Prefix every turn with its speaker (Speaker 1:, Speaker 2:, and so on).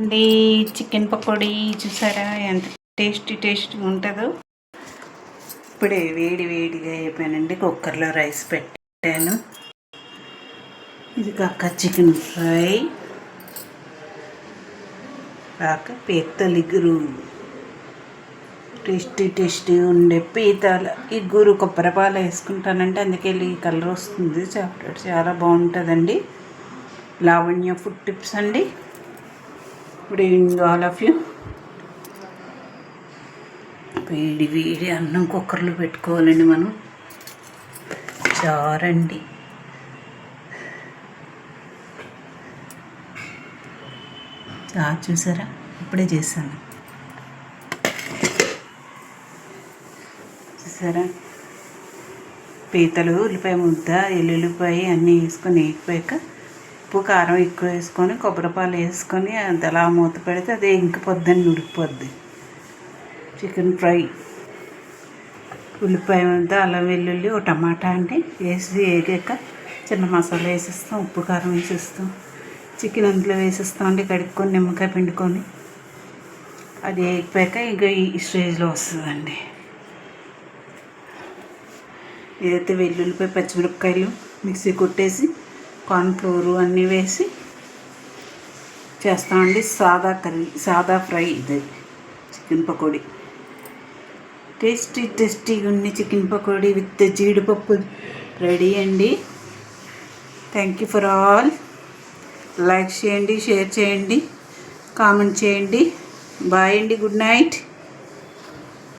Speaker 1: అండి చికెన్ పకోడీ చూసారా ఎంత టేస్టీగా ఉంటుందో. ఇప్పుడే వేడిగా అయిపోయానండి. కుక్కర్లో రైస్ పెట్టాను. ఇది కాక చికెన్ ఫ్రై, కాక పీతల ఇగురు, టేస్టీ ఉండే పీతల ఇగురు కొబ్బరిపాలు వేసుకుంటానంటే అందుకే ఈ కలర్ వస్తుంది. చాలా బాగుంటుందండి. లావణ్య ఫుడ్ టిప్స్ అండి. Good evening all of you. వేడి అన్నం కుక్కర్లో పెట్టుకోవాలండి మనం. చారండి. చూసారా ఇప్పుడే చేశాను. చూసారా పీతలు, ఉల్లిపాయ ముద్ద, ఎల్లుల్లిపాయ అన్నీ వేసుకొని వేగిపోయాక ఉప్పు కారం ఎక్కువ వేసుకొని కొబ్బరిపాలు వేసుకొని అది అలా మూత పెడితే అదే ఇంకిపోద్దని ఉడికిపోద్ది. చికెన్ ఫ్రై, ఉల్లిపాయ ముద్ద, అల్లం వెల్లుల్లి, ఒక టమాటా అంటే వేసి వేగాక చిన్న మసాలా వేసేస్తాం, ఉప్పు కారం వేసేస్తాం, చికెన్ అందులో వేసేస్తాం అండి. కడుక్కొని నిమ్మకాయ పిండుకొని అది వేగిపోయాక ఇంకా ఈ స్టేజ్లో వస్తుందండి. ఏదైతే వెల్లుల్లిపాయ పచ్చిమిరపకాయలు మిక్సీ కొట్టేసి కార్న్ఫ్లోరు అన్నీ వేసి చేస్తామండి. సాదా ఫ్రై ఇది చికెన్ పకోడీ. టేస్టీగా ఉన్న చికెన్ పకోడీ విత్ జీడిపప్పు రెడీ అండి. Thank you for all. Like చేయండి, షేర్ చేయండి, కామెంట్ చేయండి. బాయ్ అండి. Good night.